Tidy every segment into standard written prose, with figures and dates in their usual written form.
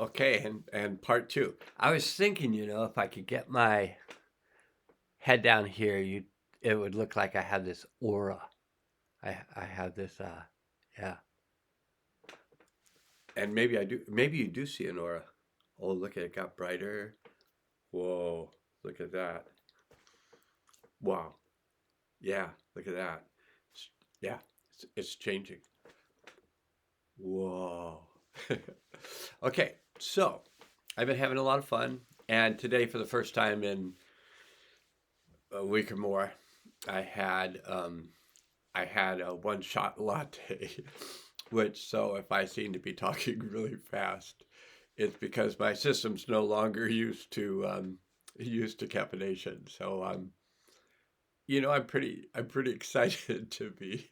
Okay, and part two. I was thinking, if I could get my head down here, it would look like I had this aura. I have this yeah. And maybe I do. Maybe you do see an aura. Oh, look at it, got brighter. Whoa, look at that. Wow. Yeah, look at that. Yeah, it's changing. Whoa. Okay, so I've been having a lot of fun, and today, for the first time in a week or more, I had um, I had a one shot latte, which so if I seem to be talking really fast, it's because my system's no longer used to caffeination. So I'm pretty excited to be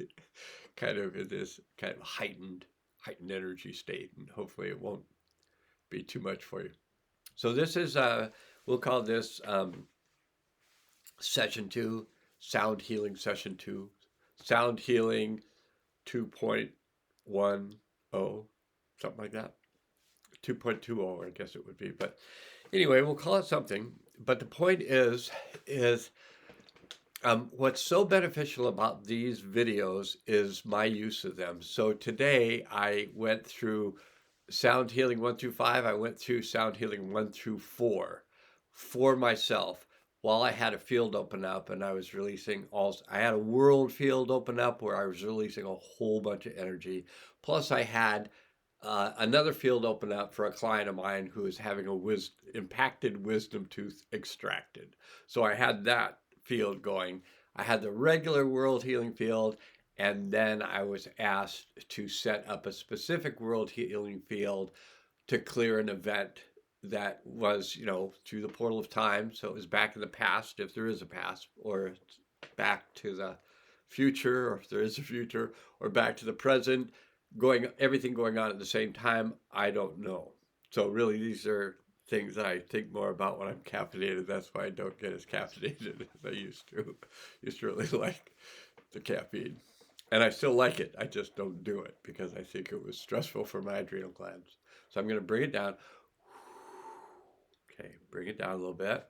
kind of in this kind of heightened energy state, and hopefully it won't be too much for you. So this is we'll call this session two, sound healing session two, sound healing 2.10, something like that. 2.20, I guess it would be. But anyway, we'll call it something. But the point is what's so beneficial about these videos is my use of them. So today I went through sound healing 1 through 5. I went through sound healing 1 through 4 for myself while I had a field open up, and I was releasing I had a world field open up where I was releasing a whole bunch of energy. Plus I had another field open up for a client of mine who is having a impacted wisdom tooth extracted. So I had that field going. I had the regular world healing field, and then I was asked to set up a specific world healing field to clear an event that was, through the portal of time. So it was back in the past, if there is a past, or back to the future, or if there is a future, or back to the present, everything going on at the same time. I don't know. So really, these are things that I think more about when I'm caffeinated. That's why I don't get as caffeinated as I used to. Used to really like the caffeine. And I still like it. I just don't do it because I think it was stressful for my adrenal glands. So I'm going to bring it down. Okay, bring it down a little bit.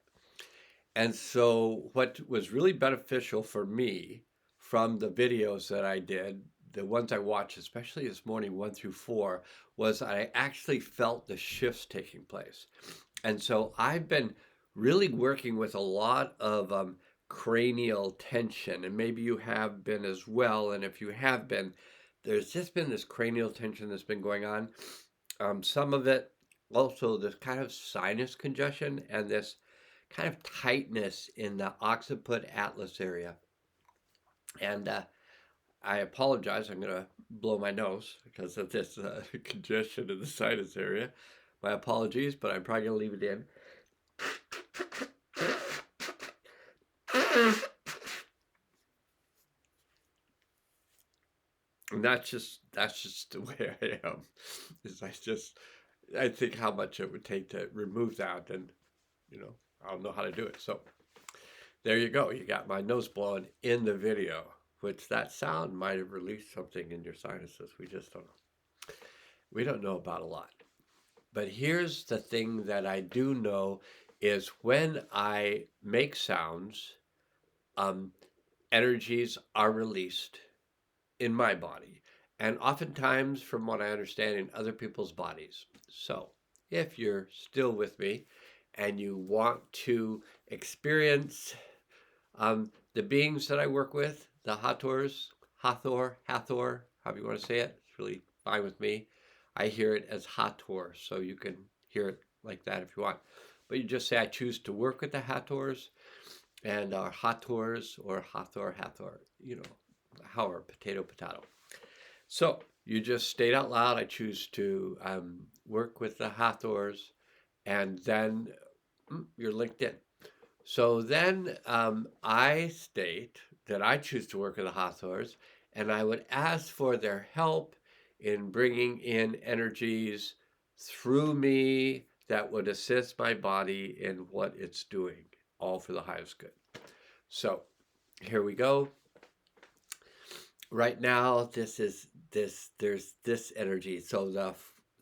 And so, what was really beneficial for me from the videos that I did, the ones I watched, especially this morning, 1 through 4, was I actually felt the shifts taking place. And so, I've been really working with a lot of cranial tension, and maybe you have been as well. And if you have been, there's just been this cranial tension that's been going on. Some of it also this kind of sinus congestion and this kind of tightness in the occiput atlas area. And I apologize. I'm going to blow my nose because of this congestion in the sinus area. My apologies, but I'm probably going to leave it in. And that's just the way I am. Is I think how much it would take to remove that, and I don't know how to do it. So there you go. You got my nose blowing in the video, which that sound might have released something in your sinuses. We just don't know. We don't know about a lot. But here's the thing that I do know is when I make sounds, um, energies are released in my body, and oftentimes, from what I understand, in other people's bodies. So if you're still with me and you want to experience the beings that I work with, the Hathors, Hathor, however you want to say it, it's really fine with me. I hear it as Hathor, so you can hear it like that if you want. But you just say, I choose to work with the Hathors, and our Hathors, or Hathor, however, potato. So you just state out loud, I choose to work with the Hathors, and then you're linked in. So then I state that I choose to work with the Hathors, and I would ask for their help in bringing in energies through me that would assist my body in what it's doing, all for the highest good. So here we go. Right now, there's this energy. So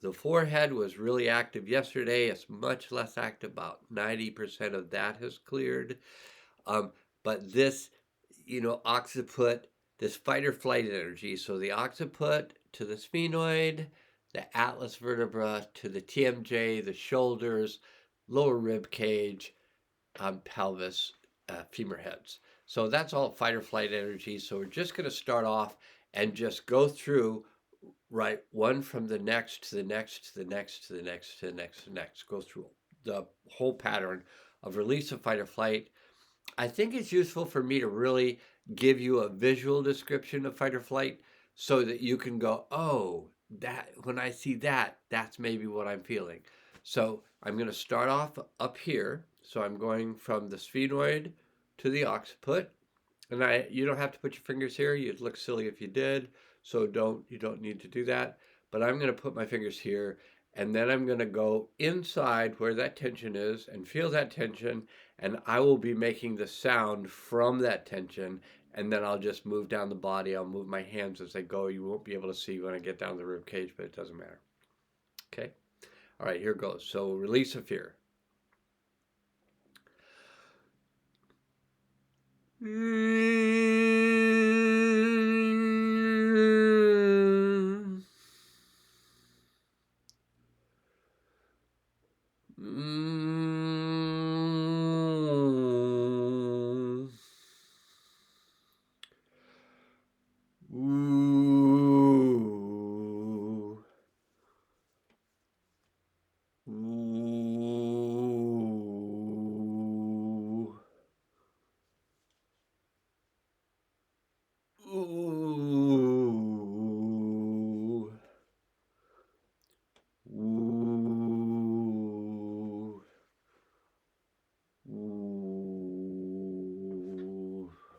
The forehead was really active yesterday. It's much less active. About 90% of that has cleared. Um, but this, occiput, this fight or flight energy. So the occiput to the sphenoid, the atlas vertebra to the TMJ, the shoulders, lower rib cage, pelvis, femur heads. So that's all fight or flight energy. So we're just going to start off and just go through, right, one from the next to the next to the next to the next to the next to the next. Go through the whole pattern of release of fight or flight. I think it's useful for me to really give you a visual description of fight or flight so that you can go, oh, that when I see that, that's maybe what I'm feeling. So I'm going to start off up here. So I'm going from the sphenoid to the occiput. And you don't have to put your fingers here. You'd look silly if you did. So you don't need to do that. But I'm going to put my fingers here, and then I'm going to go inside where that tension is and feel that tension, and I will be making the sound from that tension, and then I'll just move down the body. I'll move my hands as I go. You won't be able to see when I get down the rib cage, but it doesn't matter. Okay? All right, here goes. So release of fear.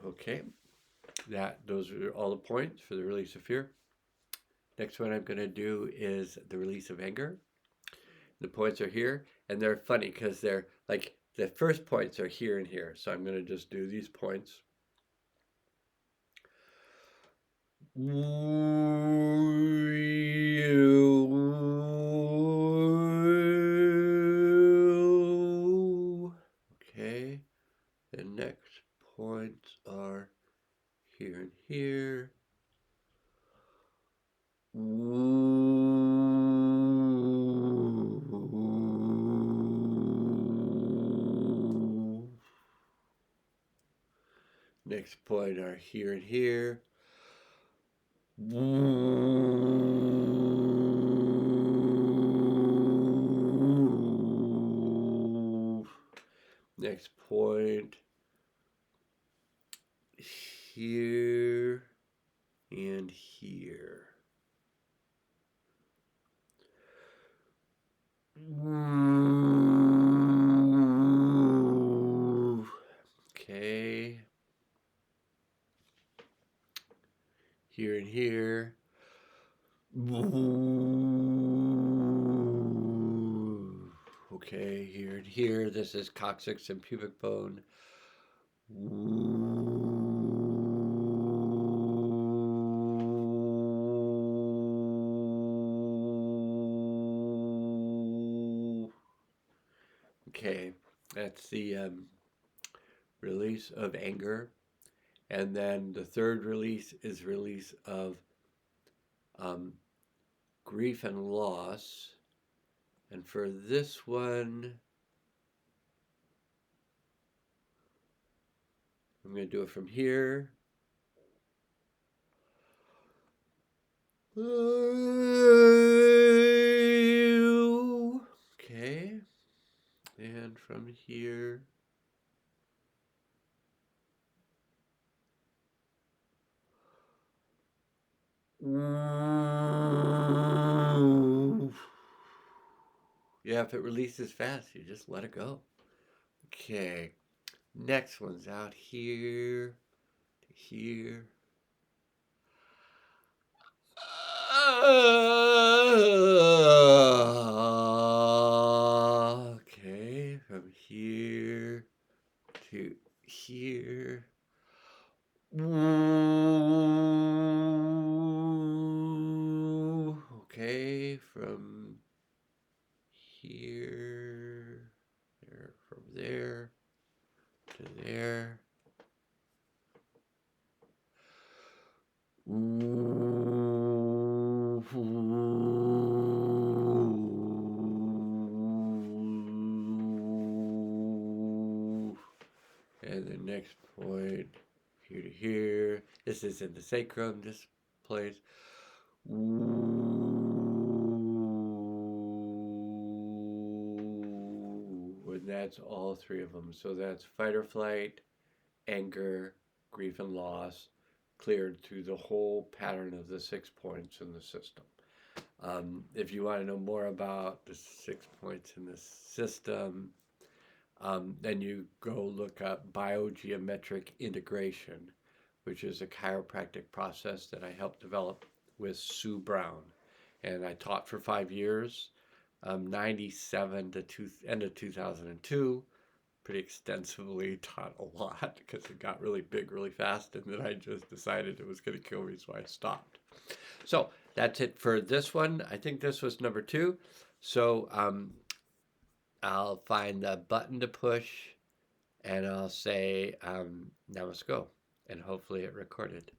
Okay, those are all the points for the release of fear. Next one I'm going to do is the release of anger. The points are here, and they're funny because they're like the first points are here and here. So I'm going to just do these points. Okay, the next points are here and here. Next point are here and here. Next point here and here. Okay. Here and here. Okay, here and here. This is coccyx and pubic bone. Okay, that's the release of anger. And then the third release is release of grief and loss. And for this one, I'm going to do it from here. Okay. And from here. Yeah, if it releases fast, you just let it go. Okay. Next one's out here to here. Okay, from here to here. Okay, from here, there, from there to there. And the next point, here to here. This is in the sacrum, this place. And that's all three of them. So that's fight or flight, anger, grief and loss, cleared through the whole pattern of the 6 points in the system. If you want to know more about the 6 points in the system, then you go look up biogeometric integration, which is a chiropractic process that I helped develop with Sue Brown. And I taught for 5 years, 97 to end of 2002. Pretty extensively, taught a lot because it got really big really fast, and then I just decided it was going to kill me, so I stopped. So that's it for this one. I think this was number 2. So I'll find the button to push, and I'll say, now let's go. And hopefully it recorded.